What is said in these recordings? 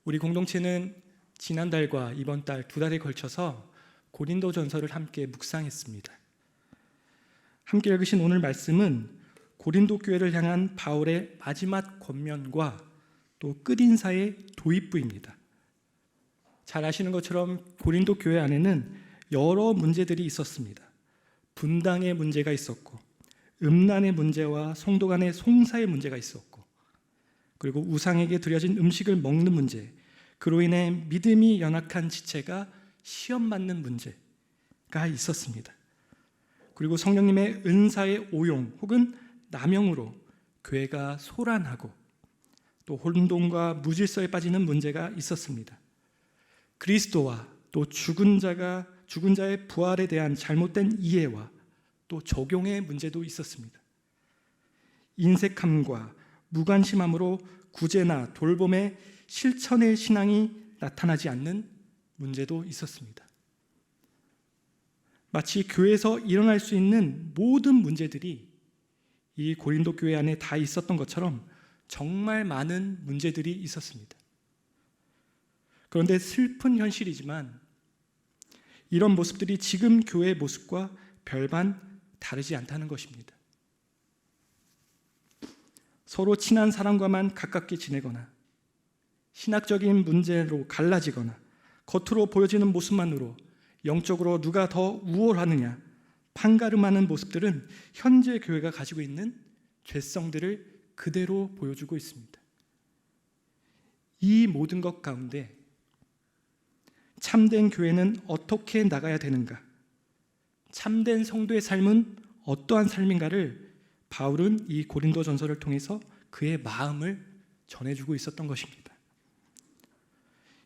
우리 공동체는 지난달과 이번 달 2달에 걸쳐서 고린도전서를 함께 묵상했습니다. 함께 읽으신 오늘 말씀은 고린도 교회를 향한 바울의 마지막 권면과 또 끝인사의 도입부입니다. 잘 아시는 것처럼 고린도 교회 안에는 여러 문제들이 있었습니다. 분당의 문제가 있었고, 음란의 문제와 성도 간의 송사의 문제가 있었고, 그리고 우상에게 드려진 음식을 먹는 문제, 그로 인해 믿음이 연약한 지체가 시험 맞는 문제가 있었습니다. 그리고 성령님의 은사의 오용 혹은 남용으로 교회가 소란하고 또 혼돈과 무질서에 빠지는 문제가 있었습니다. 그리스도와 또 죽은 자의 부활에 대한 잘못된 이해와 또 적용의 문제도 있었습니다. 인색함과 무관심함으로 구제나 돌봄의 실천의 신앙이 나타나지 않는 문제도 있었습니다. 마치 교회에서 일어날 수 있는 모든 문제들이 이 고린도 교회 안에 다 있었던 것처럼 정말 많은 문제들이 있었습니다. 그런데 슬픈 현실이지만 이런 모습들이 지금 교회의 모습과 별반 다르지 않다는 것입니다. 서로 친한 사람과만 가깝게 지내거나 신학적인 문제로 갈라지거나 겉으로 보여지는 모습만으로 영적으로 누가 더 우월하느냐 판가름하는 모습들은 현재 교회가 가지고 있는 죄성들을 그대로 보여주고 있습니다. 이 모든 것 가운데 참된 교회는 어떻게 나가야 되는가? 참된 성도의 삶은 어떠한 삶인가를 바울은 이 고린도전서를 통해서 그의 마음을 전해주고 있었던 것입니다.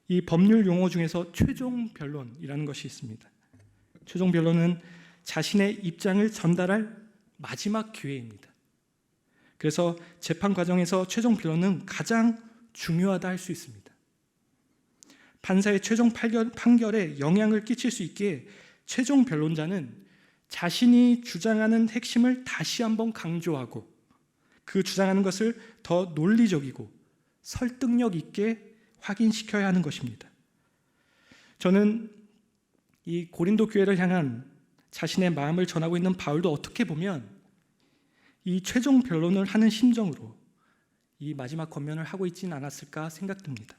이 법률 용어 중에서 최종 변론이라는 것이 있습니다. 최종 변론은 자신의 입장을 전달할 마지막 기회입니다. 그래서 재판 과정에서 최종 변론은 가장 중요하다 할 수 있습니다. 판사의 최종 판결에 영향을 끼칠 수 있게 최종 변론자는 자신이 주장하는 핵심을 다시 한번 강조하고 그 주장하는 것을 더 논리적이고 설득력 있게 확인시켜야 하는 것입니다. 저는 이 고린도 교회를 향한 자신의 마음을 전하고 있는 바울도 어떻게 보면 이 최종 변론을 하는 심정으로 이 마지막 권면을 하고 있지는 않았을까 생각됩니다.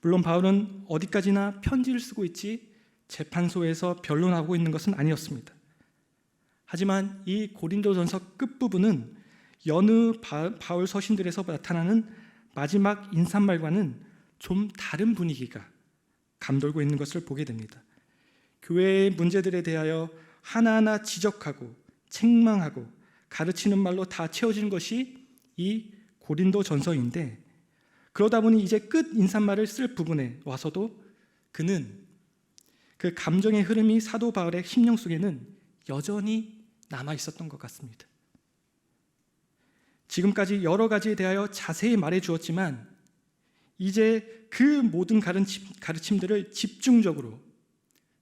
물론 바울은 어디까지나 편지를 쓰고 있지 재판소에서 변론하고 있는 것은 아니었습니다. 하지만 이 고린도전서 끝부분은 여느 바울 서신들에서 나타나는 마지막 인사말과는 좀 다른 분위기가 감돌고 있는 것을 보게 됩니다. 교회의 문제들에 대하여 하나하나 지적하고 책망하고 가르치는 말로 다 채워진 것이 이 고린도전서인데, 그러다 보니 이제 끝 인사말을 쓸 부분에 와서도 그는 그 감정의 흐름이 사도 바울의 심령 속에는 여전히 남아 있었던 것 같습니다. 지금까지 여러 가지에 대하여 자세히 말해 주었지만 이제 그 모든 가르침들을 집중적으로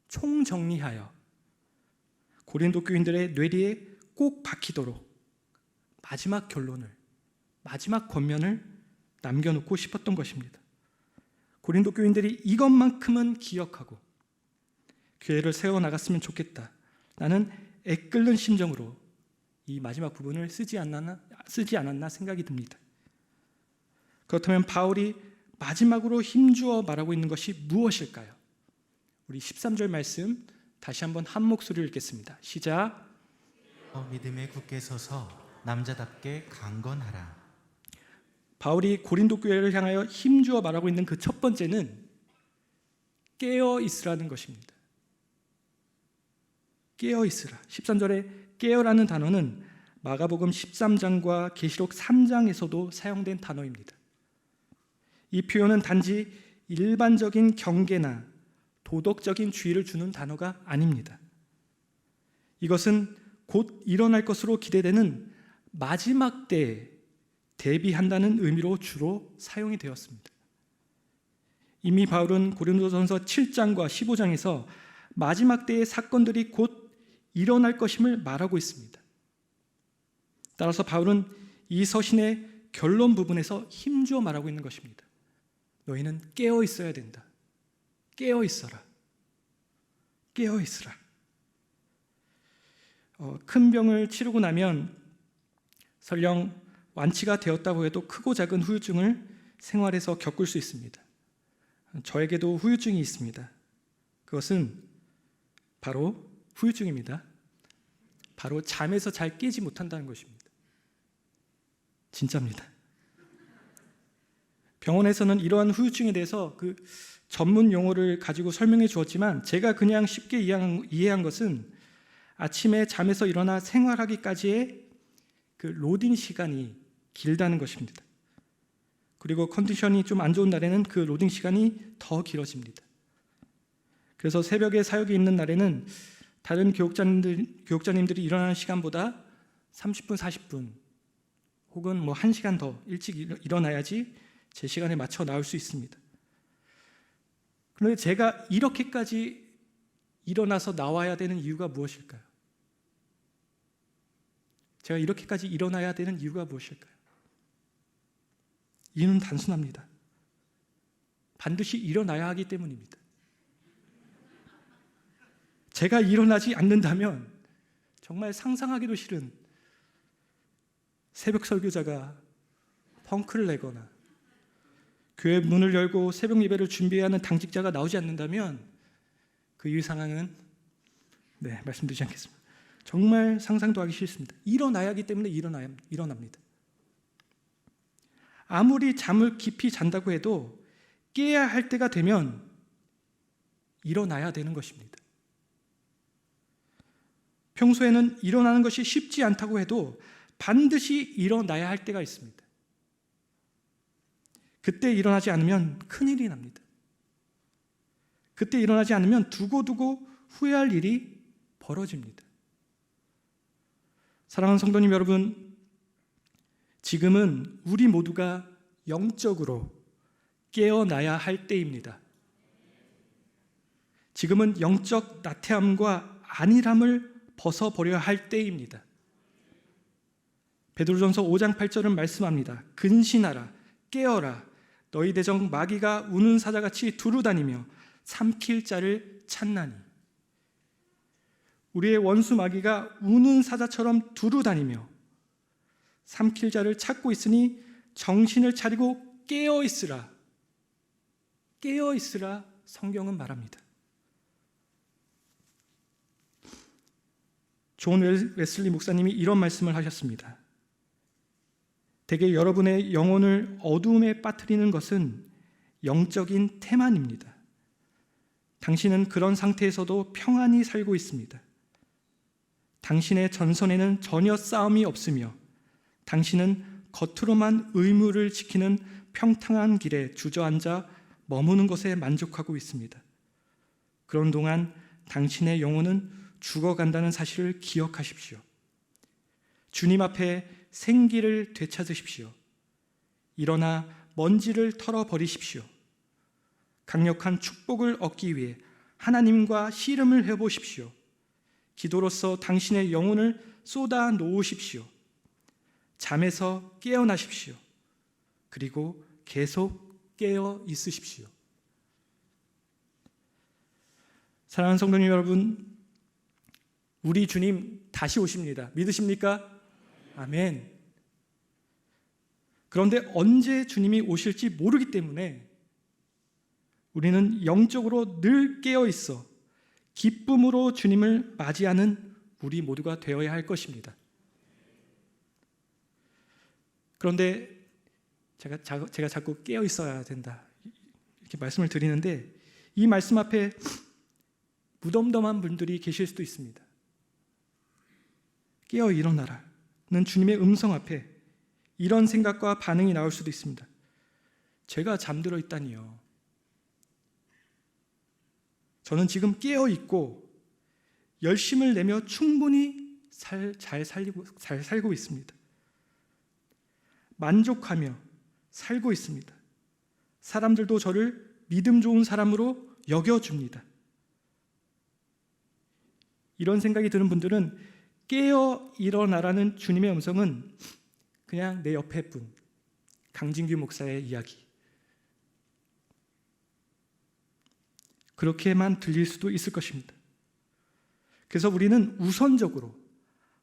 총정리하여 고린도 교인들의 뇌리에 꼭 박히도록 마지막 결론을, 마지막 권면을 남겨놓고 싶었던 것입니다. 고린도 교인들이 이것만큼은 기억하고 교회를 세워나갔으면 좋겠다, 나는 애끓는 심정으로 이 마지막 부분을 쓰지 않았나 생각이 듭니다. 그렇다면 바울이 마지막으로 힘주어 말하고 있는 것이 무엇일까요? 우리 13절 말씀 다시 한번 한 목소리로 읽겠습니다. 시작. 믿음에 굳게 서서 남자답게 강건하라. 바울이 고린도 교회를 향하여 힘주어 말하고 있는 그 첫 번째는 깨어 있으라는 것입니다. 깨어 있으라. 13절에 깨어라는 단어는 마가복음 13장과 계시록 3장에서도 사용된 단어입니다. 이 표현은 단지 일반적인 경계나 도덕적인 주의를 주는 단어가 아닙니다. 이것은 곧 일어날 것으로 기대되는 마지막 때에 대비한다는 의미로 주로 사용이 되었습니다. 이미 바울은 고린도전서 7장과 15장에서 마지막 때의 사건들이 곧 일어날 것임을 말하고 있습니다. 따라서 바울은 이 서신의 결론 부분에서 힘주어 말하고 있는 것입니다. 너희는 깨어 있어야 된다. 깨어 있어라. 깨어 있으라. 큰 병을 치르고 나면 설령 완치가 되었다고 해도 크고 작은 후유증을 생활에서 겪을 수 있습니다. 저에게도 후유증이 있습니다. 그것은 바로 후유증입니다. 바로 잠에서 잘 깨지 못한다는 것입니다. 진짜입니다. 병원에서는 이러한 후유증에 대해서 그 전문 용어를 가지고 설명해 주었지만 제가 그냥 쉽게 이해한 것은 아침에 잠에서 일어나 생활하기까지의 그 로딩 시간이 길다는 것입니다. 그리고 컨디션이 좀 안 좋은 날에는 그 로딩 시간이 더 길어집니다. 그래서 새벽에 사역이 있는 날에는 다른 교육자님들이 일어나는 시간보다 30분, 40분 혹은 뭐 1시간 더 일찍 일어나야지 제 시간에 맞춰 나올 수 있습니다. 그런데 제가 이렇게까지 일어나서 나와야 되는 이유가 무엇일까요? 제가 이렇게까지 일어나야 되는 이유가 무엇일까요? 이유는 단순합니다. 반드시 일어나야 하기 때문입니다. 제가 일어나지 않는다면 정말 상상하기도 싫은 새벽 설교자가 펑크를 내거나 교회 문을 열고 새벽 예배를 준비해야 하는 당직자가 나오지 않는다면 그 이후 상황은 말씀드리지 않겠습니다. 정말 상상도 하기 싫습니다. 일어나야 하기 때문에 일어납니다. 아무리 잠을 깊이 잔다고 해도 깨야 할 때가 되면 일어나야 되는 것입니다. 평소에는 일어나는 것이 쉽지 않다고 해도 반드시 일어나야 할 때가 있습니다. 그때 일어나지 않으면 큰일이 납니다. 그때 일어나지 않으면 두고두고 후회할 일이 벌어집니다. 사랑하는 성도님 여러분, 지금은 우리 모두가 영적으로 깨어나야 할 때입니다. 지금은 영적 나태함과 안일함을 벗어버려야 할 때입니다. 베드로전서 5장 8절은 말씀합니다. 근신하라, 깨어라, 너희 대적 마귀가 우는 사자같이 두루다니며 삼킬 자를 찾나니. 우리의 원수 마귀가 우는 사자처럼 두루다니며 삼킬 자를 찾고 있으니 정신을 차리고 깨어 있으라. 깨어 있으라 성경은 말합니다. 존 웨슬리 목사님이 이런 말씀을 하셨습니다. 대개 여러분의 영혼을 어두움에 빠뜨리는 것은 영적인 태만입니다. 당신은 그런 상태에서도 평안히 살고 있습니다. 당신의 전선에는 전혀 싸움이 없으며 당신은 겉으로만 의무를 지키는 평탄한 길에 주저앉아 머무는 것에 만족하고 있습니다. 그런 동안 당신의 영혼은 죽어간다는 사실을 기억하십시오. 주님 앞에 생기를 되찾으십시오. 일어나 먼지를 털어버리십시오. 강력한 축복을 얻기 위해 하나님과 씨름을 해보십시오. 기도로서 당신의 영혼을 쏟아 놓으십시오. 잠에서 깨어나십시오. 그리고 계속 깨어 있으십시오. 사랑하는 성도님 여러분, 우리 주님 다시 오십니다. 믿으십니까? 아멘. 그런데 언제 주님이 오실지 모르기 때문에 우리는 영적으로 늘 깨어 있어 기쁨으로 주님을 맞이하는 우리 모두가 되어야 할 것입니다. 그런데 제가 자꾸 깨어 있어야 된다 이렇게 말씀을 드리는데 이 말씀 앞에 무덤덤한 분들이 계실 수도 있습니다. 깨어 일어나라는 주님의 음성 앞에 이런 생각과 반응이 나올 수도 있습니다. 제가 잠들어 있다니요. 저는 지금 깨어 있고 열심을 내며 충분히 잘 살고 있습니다. 만족하며 살고 있습니다. 사람들도 저를 믿음 좋은 사람으로 여겨줍니다. 이런 생각이 드는 분들은 깨어 일어나라는 주님의 음성은 그냥 내 옆에 분, 강진규 목사의 이야기, 그렇게만 들릴 수도 있을 것입니다. 그래서 우리는 우선적으로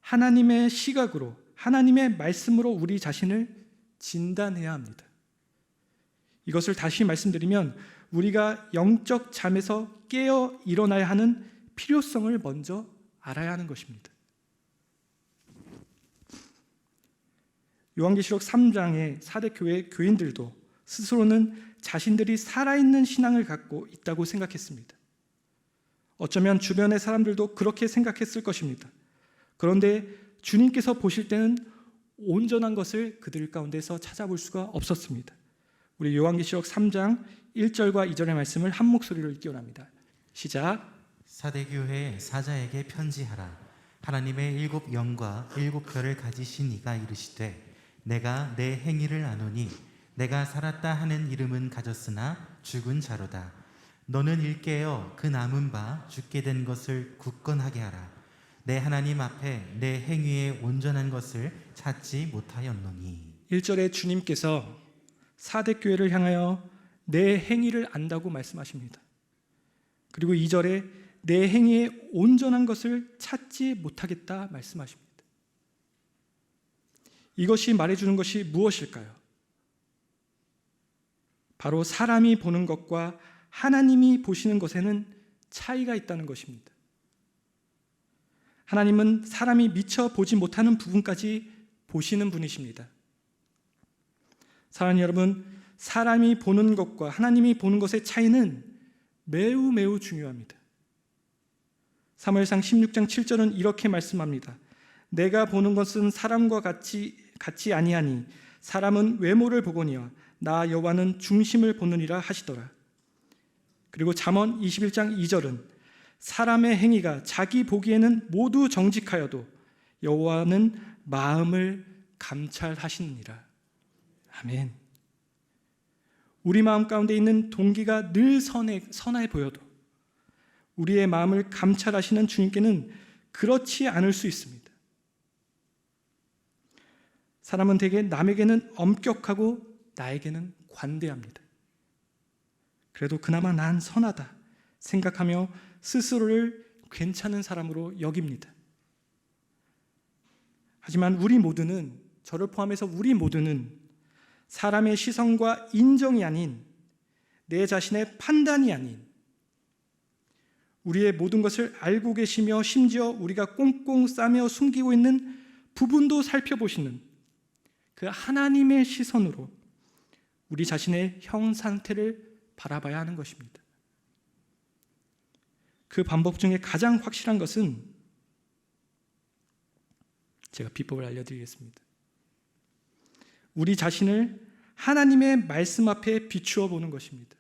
하나님의 시각으로, 하나님의 말씀으로 우리 자신을 진단해야 합니다. 이것을 다시 말씀드리면 우리가 영적 잠에서 깨어 일어나야 하는 필요성을 먼저 알아야 하는 것입니다. 요한계시록 3장의 사대 교회 교인들도 스스로는 자신들이 살아있는 신앙을 갖고 있다고 생각했습니다. 어쩌면 주변의 사람들도 그렇게 생각했을 것입니다. 그런데 주님께서 보실 때는 온전한 것을 그들 가운데서 찾아볼 수가 없었습니다. 우리 요한계시록 3장 1절과 2절의 말씀을 한 목소리로 읽기 원합니다. 시작. 사대교회 사자에게 편지하라. 하나님의 7 영과 7 별을 가지신 이가 이르시되 내가 내 행위를 아노니 내가 살았다 하는 이름은 가졌으나 죽은 자로다. 너는 일깨어 그 남은 바 죽게 된 것을 굳건하게 하라. 내 하나님 앞에 내 행위에 온전한 것을 찾지 못하였노니. 1절에 주님께서 사대 교회를 향하여 내 행위를 안다고 말씀하십니다. 그리고 2절에 내 행위에 온전한 것을 찾지 못하겠다 말씀하십니다. 이것이 말해주는 것이 무엇일까요? 바로 사람이 보는 것과 하나님이 보시는 것에는 차이가 있다는 것입니다. 하나님은 사람이 미처 보지 못하는 부분까지 보시는 분이십니다. 사랑하는 여러분, 사람이 보는 것과 하나님이 보는 것의 차이는 매우 매우 중요합니다. 사무엘상 16장 7절은 이렇게 말씀합니다. 내가 보는 것은 사람과 같지 아니하니 사람은 외모를 보거니와 나 여호와는 중심을 보느니라 하시더라. 그리고 잠언 21장 2절은 사람의 행위가 자기 보기에는 모두 정직하여도 여호와는 마음을 감찰하시느니라. 아멘. 우리 마음 가운데 있는 동기가 늘 선해 보여도 우리의 마음을 감찰하시는 주님께는 그렇지 않을 수 있습니다. 사람은 대개 남에게는 엄격하고 나에게는 관대합니다. 그래도 그나마 난 선하다 생각하며 스스로를 괜찮은 사람으로 여깁니다. 하지만 우리 모두는, 저를 포함해서 우리 모두는 사람의 시선과 인정이 아닌, 내 자신의 판단이 아닌, 우리의 모든 것을 알고 계시며 심지어 우리가 꽁꽁 싸며 숨기고 있는 부분도 살펴보시는 그 하나님의 시선으로 우리 자신의 형 상태를 바라봐야 하는 것입니다. 그 방법 중에 가장 확실한 것은 제가 비법을 알려드리겠습니다. 우리 자신을 하나님의 말씀 앞에 비추어 보는 것입니다.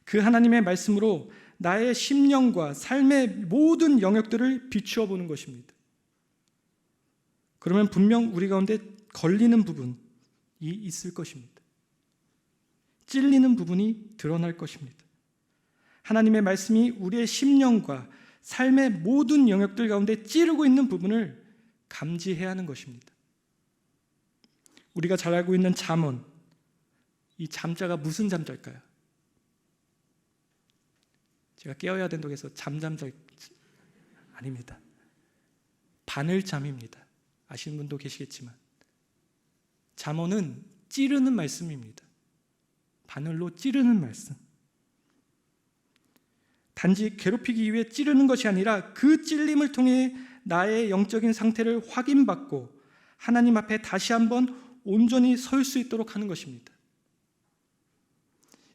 그 하나님의 말씀으로 나의 심령과 삶의 모든 영역들을 비추어 보는 것입니다. 그러면 분명 우리 가운데 걸리는 부분이 있을 것입니다. 찔리는 부분이 드러날 것입니다. 하나님의 말씀이 우리의 심령과 삶의 모든 영역들 가운데 찌르고 있는 부분을 감지해야 하는 것입니다. 우리가 잘 알고 있는 잠언, 이 잠자가 무슨 잠자일까요? 제가 깨어야 된다고 해서 잠잠자 아닙니다. 바늘잠입니다. 아시는 분도 계시겠지만 잠언은 찌르는 말씀입니다. 바늘로 찌르는 말씀. 단지 괴롭히기 위해 찌르는 것이 아니라 그 찔림을 통해 나의 영적인 상태를 확인받고 하나님 앞에 다시 한번 온전히 설 수 있도록 하는 것입니다.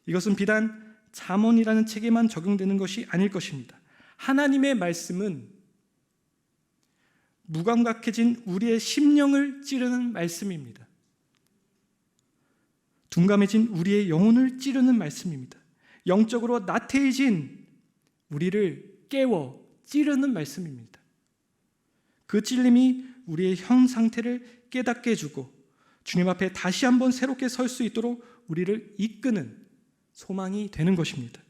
이것은 비단 잠언이라는 책에만 적용되는 것이 아닐 것입니다. 하나님의 말씀은 무감각해진 우리의 심령을 찌르는 말씀입니다. 둔감해진 우리의 영혼을 찌르는 말씀입니다. 영적으로 나태해진 우리를 깨워 찌르는 말씀입니다. 그 찔림이 우리의 현 상태를 깨닫게 해주고 주님 앞에 다시 한번 새롭게 설 수 있도록 우리를 이끄는 소망이 되는 것입니다.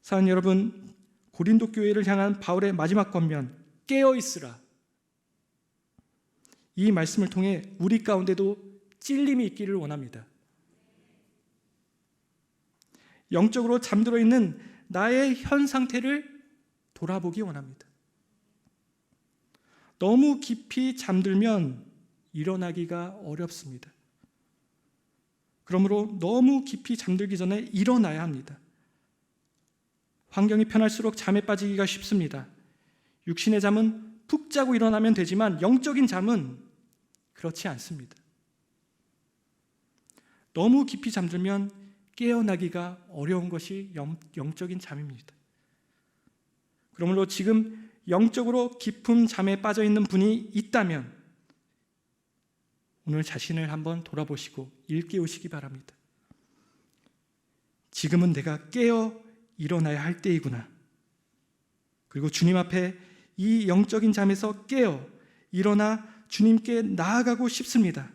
사랑하는 여러분, 고린도 교회를 향한 바울의 마지막 권면, 깨어 있으라. 이 말씀을 통해 우리 가운데도 찔림이 있기를 원합니다. 영적으로 잠들어 있는 나의 현 상태를 돌아보기 원합니다. 너무 깊이 잠들면 일어나기가 어렵습니다. 그러므로 너무 깊이 잠들기 전에 일어나야 합니다. 환경이 편할수록 잠에 빠지기가 쉽습니다. 육신의 잠은 푹 자고 일어나면 되지만 영적인 잠은 그렇지 않습니다. 너무 깊이 잠들면 깨어나기가 어려운 것이 영적인 잠입니다. 그러므로 지금 영적으로 깊은 잠에 빠져 있는 분이 있다면 오늘 자신을 한번 돌아보시고 일깨우시기 바랍니다. 지금은 내가 깨어 일어나야 할 때이구나. 그리고 주님 앞에 이 영적인 잠에서 깨어 일어나 주님께 나아가고 싶습니다.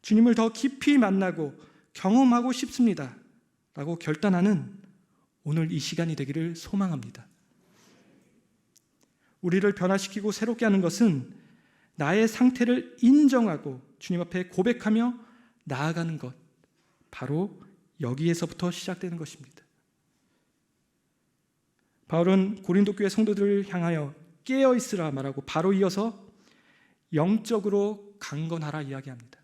주님을 더 깊이 만나고 경험하고 싶습니다. 라고 결단하는 오늘 이 시간이 되기를 소망합니다. 우리를 변화시키고 새롭게 하는 것은 나의 상태를 인정하고 주님 앞에 고백하며 나아가는 것, 바로 여기에서부터 시작되는 것입니다. 바울은 고린도 교회 성도들을 향하여 깨어있으라 말하고 바로 이어서 영적으로 강건하라 이야기합니다.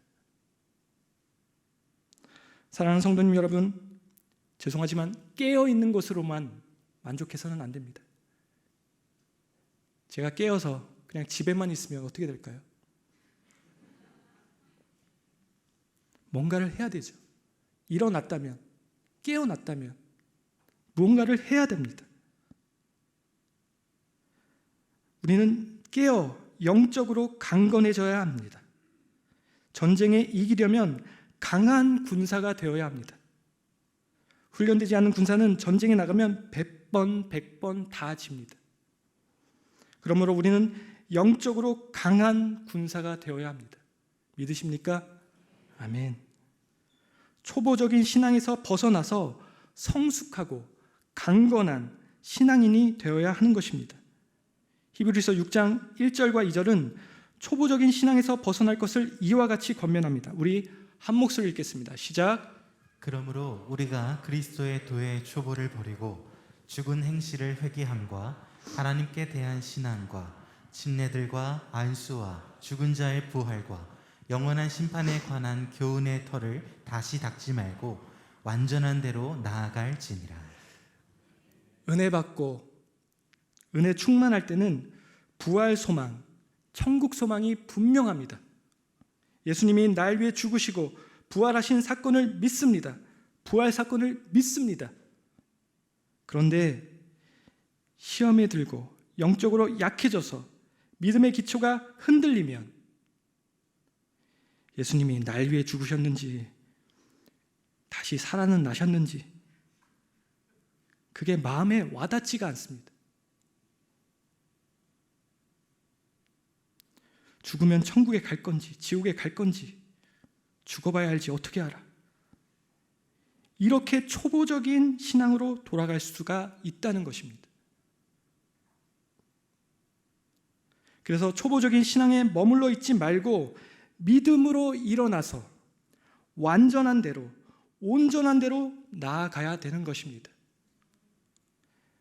사랑하는 성도님 여러분, 죄송하지만 깨어있는 것으로만 만족해서는 안 됩니다. 제가 깨어서 그냥 집에만 있으면 어떻게 될까요? 뭔가를 해야 되죠. 일어났다면, 깨어났다면 무언가를 해야 됩니다. 우리는 깨어 영적으로 강건해져야 합니다. 전쟁에 이기려면 강한 군사가 되어야 합니다. 훈련되지 않은 군사는 전쟁에 나가면 100번, 100번 다 집니다. 그러므로 우리는 영적으로 강한 군사가 되어야 합니다. 믿으십니까? 아멘. 초보적인 신앙에서 벗어나서 성숙하고 강건한 신앙인이 되어야 하는 것입니다. 히브리서 6장 1절과 2절은 초보적인 신앙에서 벗어날 것을 이와 같이 권면합니다. 우리 한 목소리 읽겠습니다. 시작. 그러므로 우리가 그리스도의 도의 초보를 버리고 죽은 행실을 회개함과 하나님께 대한 신앙과 침례들과 안수와 죽은 자의 부활과 영원한 심판에 관한 교훈의 털을 다시 닦지 말고 완전한 대로 나아갈지니라. 은혜 받고 은혜 충만할 때는 부활 소망, 천국 소망이 분명합니다. 예수님이 날 위해 죽으시고 부활하신 사건을 믿습니다. 부활 사건을 믿습니다. 그런데 시험에 들고 영적으로 약해져서 믿음의 기초가 흔들리면 예수님이 날 위해 죽으셨는지 다시 살아는 나셨는지 그게 마음에 와닿지가 않습니다. 죽으면 천국에 갈 건지 지옥에 갈 건지 죽어봐야 알지 어떻게 알아. 이렇게 초보적인 신앙으로 돌아갈 수가 있다는 것입니다. 그래서 초보적인 신앙에 머물러 있지 말고 믿음으로 일어나서 완전한 대로 온전한 대로 나아가야 되는 것입니다.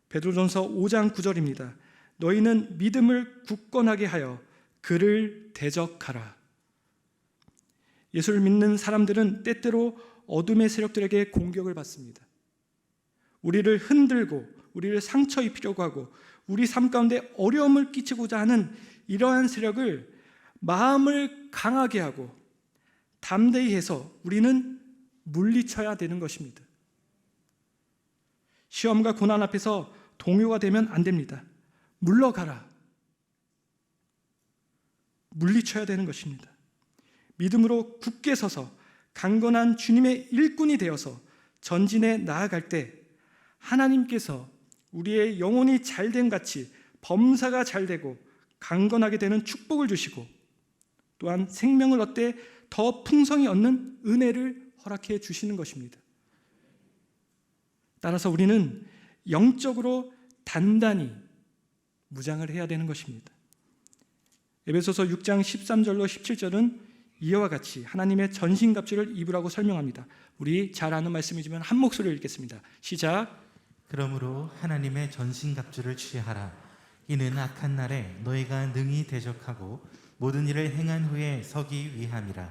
베드로전서 5장 9절입니다. 너희는 믿음을 굳건하게 하여 그를 대적하라. 예수를 믿는 사람들은 때때로 어둠의 세력들에게 공격을 받습니다. 우리를 흔들고 우리를 상처 입히려고 하고 우리 삶 가운데 어려움을 끼치고자 하는 이러한 세력을 마음을 강하게 하고 담대히 해서 우리는 물리쳐야 되는 것입니다. 시험과 고난 앞에서 동요가 되면 안 됩니다. 물러가라. 물리쳐야 되는 것입니다. 믿음으로 굳게 서서 강건한 주님의 일꾼이 되어서 전진해 나아갈 때 하나님께서 우리의 영혼이 잘됨 같이 범사가 잘되고 강건하게 되는 축복을 주시고 또한 생명을 얻되 더 풍성히 얻는 은혜를 허락해 주시는 것입니다. 따라서 우리는 영적으로 단단히 무장을 해야 되는 것입니다. 에베소서 6장 13절로 17절은 이와 같이 하나님의 전신갑주를 입으라고 설명합니다. 우리 잘 아는 말씀이지만 한 목소리로 읽겠습니다. 시작. 그러므로 하나님의 전신갑주를 취하라. 이는 악한 날에 너희가 능히 대적하고 모든 일을 행한 후에 서기 위함이라.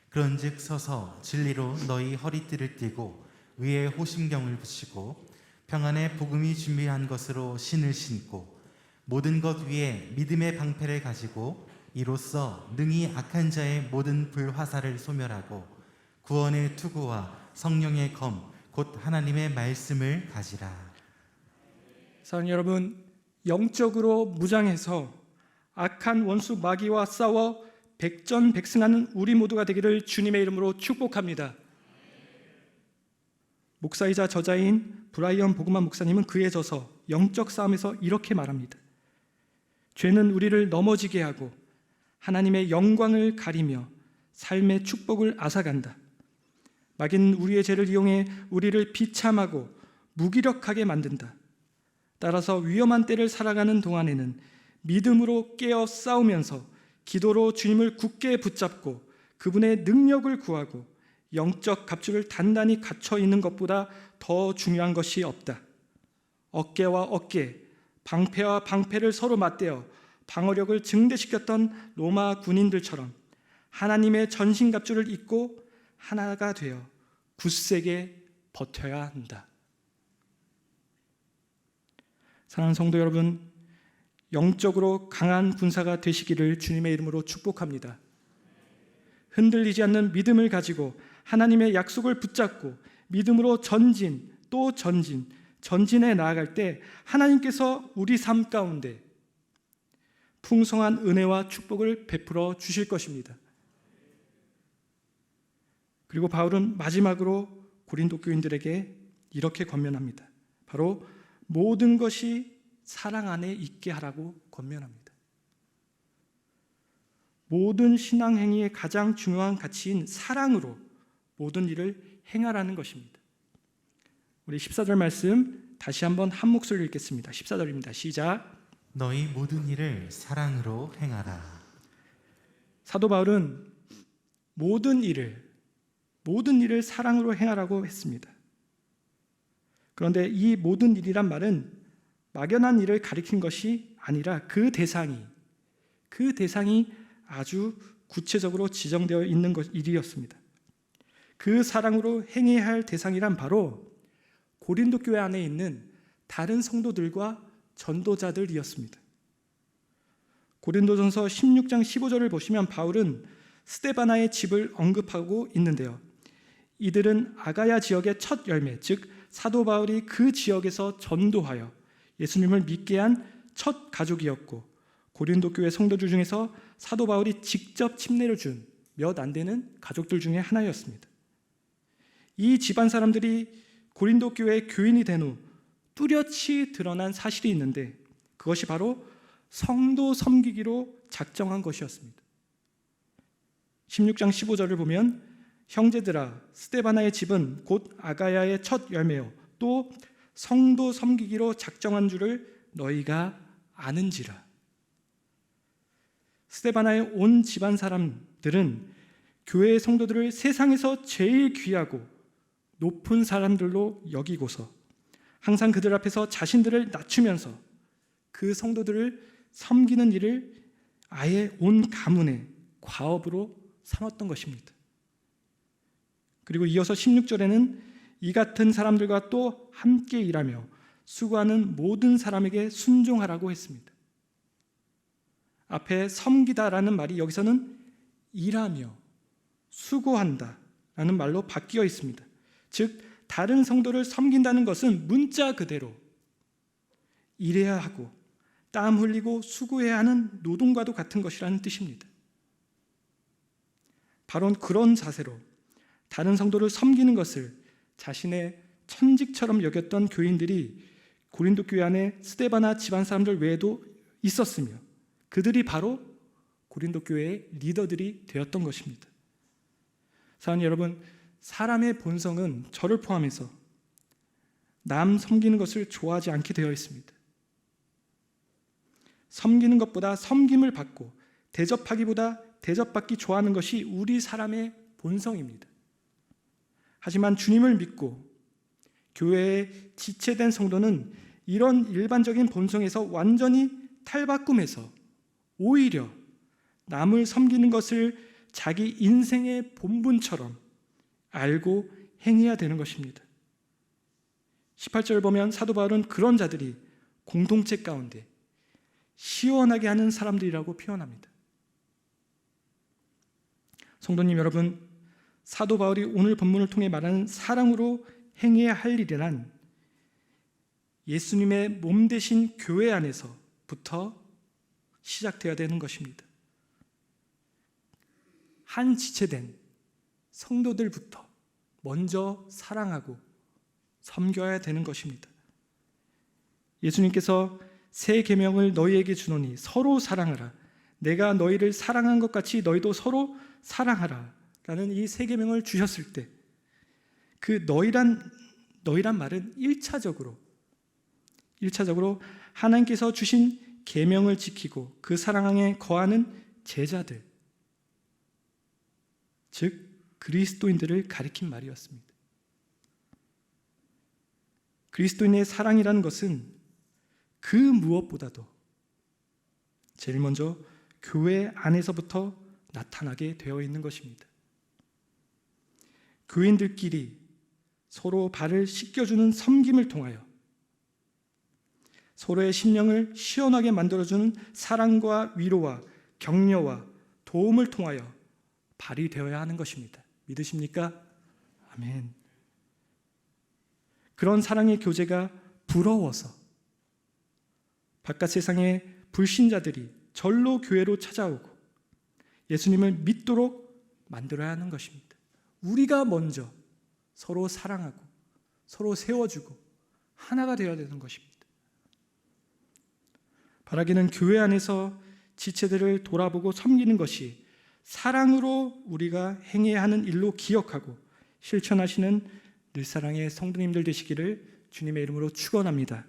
그런즉 서서 진리로 너희 허리띠를 띠고 위에 호심경을 붙이고 평안의 복음이 준비한 것으로 신을 신고 모든 것 위에 믿음의 방패를 가지고 이로써 능히 악한 자의 모든 불화살을 소멸하고 구원의 투구와 성령의 검 곧 하나님의 말씀을 가지라. 사랑하는 여러분, 영적으로 무장해서 악한 원수 마귀와 싸워 백전백승하는 우리 모두가 되기를 주님의 이름으로 축복합니다. 목사이자 저자인 브라이언 보그만 목사님은 그에 져서 영적 싸움에서 이렇게 말합니다. 죄는 우리를 넘어지게 하고 하나님의 영광을 가리며 삶의 축복을 앗아간다. 마귀는 우리의 죄를 이용해 우리를 비참하고 무기력하게 만든다. 따라서 위험한 때를 살아가는 동안에는 믿음으로 깨어 싸우면서 기도로 주님을 굳게 붙잡고 그분의 능력을 구하고 영적 갑주를 단단히 갖춰 있는 것보다 더 중요한 것이 없다. 어깨와 어깨, 방패와 방패를 서로 맞대어 방어력을 증대시켰던 로마 군인들처럼 하나님의 전신갑주를 입고 하나가 되어 굳세게 버텨야 한다. 사랑하는 성도 여러분, 영적으로 강한 군사가 되시기를 주님의 이름으로 축복합니다. 흔들리지 않는 믿음을 가지고 하나님의 약속을 붙잡고 믿음으로 전진 또 전진해 나아갈 때 하나님께서 우리 삶 가운데 풍성한 은혜와 축복을 베풀어 주실 것입니다. 그리고 바울은 마지막으로 고린도 교인들에게 이렇게 권면합니다. 바로 모든 것이 사랑 안에 있게 하라고 권면합니다. 모든 신앙 행위의 가장 중요한 가치인 사랑으로 모든 일을 행하라는 것입니다. 우리 14절 말씀 다시 한번 한 목소리로 읽겠습니다. 14절입니다. 시작. 너희 모든 일을 사랑으로 행하라. 사도 바울은 모든 일을 사랑으로 행하라고 했습니다. 그런데 이 모든 일이란 말은 막연한 일을 가리킨 것이 아니라 그 대상이 아주 구체적으로 지정되어 있는 일이었습니다. 그 사랑으로 행해야 할 대상이란 바로 고린도 교회 안에 있는 다른 성도들과 전도자들이었습니다. 고린도전서 16장 15절을 보시면 바울은 스데바나의 집을 언급하고 있는데요. 이들은 아가야 지역의 첫 열매, 즉 사도 바울이 그 지역에서 전도하여 예수님을 믿게 한 첫 가족이었고 고린도 교회 성도들 중에서 사도 바울이 직접 침례를 준 몇 안 되는 가족들 중에 하나였습니다. 이 집안 사람들이 고린도 교회의 교인이 된 후 뚜렷이 드러난 사실이 있는데 그것이 바로 성도 섬기기로 작정한 것이었습니다. 16장 15절을 보면 형제들아 스데바나의 집은 곧 아가야의 첫 열매요 또 성도 섬기기로 작정한 줄을 너희가 아는지라. 스데바나의 온 집안 사람들은 교회의 성도들을 세상에서 제일 귀하고 높은 사람들로 여기고서 항상 그들 앞에서 자신들을 낮추면서 그 성도들을 섬기는 일을 아예 온 가문의 과업으로 삼았던 것입니다. 그리고 이어서 16절에는 이 같은 사람들과 또 함께 일하며 수고하는 모든 사람에게 순종하라고 했습니다. 앞에 섬기다라는 말이 여기서는 일하며 수고한다 라는 말로 바뀌어 있습니다. 즉 다른 성도를 섬긴다는 것은 문자 그대로 일해야 하고 땀 흘리고 수고해야 하는 노동과도 같은 것이라는 뜻입니다. 바로 그런 자세로 다른 성도를 섬기는 것을 자신의 천직처럼 여겼던 교인들이 고린도 교회 안에 스데바나 집안 사람들 외에도 있었으며 그들이 바로 고린도 교회의 리더들이 되었던 것입니다. 사랑하는 여러분, 사람의 본성은 저를 포함해서 남 섬기는 것을 좋아하지 않게 되어 있습니다. 섬기는 것보다 섬김을 받고 대접하기보다 대접받기 좋아하는 것이 우리 사람의 본성입니다. 하지만 주님을 믿고 교회에 지체된 성도는 이런 일반적인 본성에서 완전히 탈바꿈해서 오히려 남을 섬기는 것을 자기 인생의 본분처럼 알고 행해야 되는 것입니다. 18절 보면 사도 바울은 그런 자들이 공동체 가운데 시원하게 하는 사람들이라고 표현합니다. 성도님 여러분, 사도 바울이 오늘 본문을 통해 말하는 사랑으로 행해야 할 일이란 예수님의 몸 되신 교회 안에서부터 시작되어야 되는 것입니다. 한 지체된 성도들부터 먼저 사랑하고 섬겨야 되는 것입니다. 예수님께서 새 계명을 너희에게 주노니 서로 사랑하라. 내가 너희를 사랑한 것 같이 너희도 서로 사랑하라. 라는 이 새 계명을 주셨을 때 그 너희란 말은 1차적으로 하나님께서 주신 계명을 지키고 그 사랑 안에 거하는 제자들, 즉 그리스도인들을 가리킨 말이었습니다. 그리스도인의 사랑이라는 것은 그 무엇보다도 제일 먼저 교회 안에서부터 나타나게 되어 있는 것입니다. 교인들끼리 서로 발을 씻겨주는 섬김을 통하여 서로의 심령을 시원하게 만들어주는 사랑과 위로와 격려와 도움을 통하여 발휘되어야 하는 것입니다. 믿으십니까? 아멘. 그런 사랑의 교제가 부러워서 바깥 세상의 불신자들이 절로 교회로 찾아오고 예수님을 믿도록 만들어야 하는 것입니다. 우리가 먼저 서로 사랑하고 서로 세워주고 하나가 되어야 되는 것입니다. 바라기는 교회 안에서 지체들을 돌아보고 섬기는 것이 사랑으로 우리가 행해야 하는 일로 기억하고 실천하시는 늘사랑의 성도님들 되시기를 주님의 이름으로 축원합니다.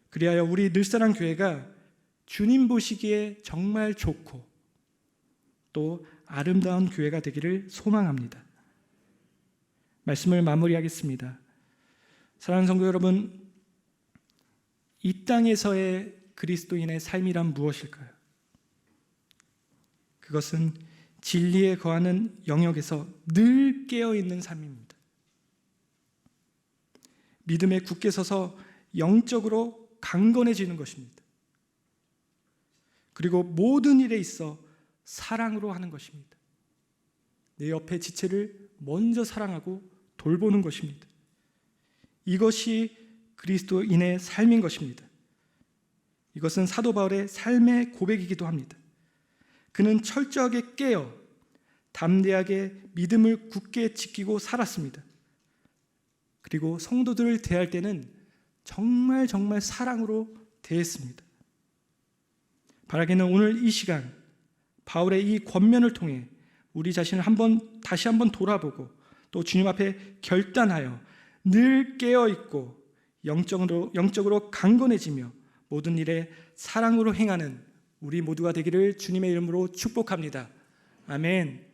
그리하여 우리 늘사랑 교회가 주님 보시기에 정말 좋고 또 아름다운 교회가 되기를 소망합니다. 말씀을 마무리하겠습니다. 사랑하는 성도 여러분, 이 땅에서의 그리스도인의 삶이란 무엇일까요? 그것은 진리에 거하는 영역에서 늘 깨어있는 삶입니다. 믿음에 굳게 서서 영적으로 강건해지는 것입니다. 그리고 모든 일에 있어 사랑으로 하는 것입니다. 내 옆에 지체를 먼저 사랑하고 돌보는 것입니다. 이것이 그리스도인의 삶인 것입니다. 이것은 사도 바울의 삶의 고백이기도 합니다. 그는 철저하게 깨어 담대하게 믿음을 굳게 지키고 살았습니다. 그리고 성도들을 대할 때는 정말 사랑으로 대했습니다. 바라기는 오늘 이 시간 바울의 이 권면을 통해 우리 자신을 다시 한번 돌아보고 또 주님 앞에 결단하여 늘 깨어있고 영적으로 강건해지며 모든 일에 사랑으로 행하는 우리 모두가 되기를 주님의 이름으로 축복합니다. 아멘.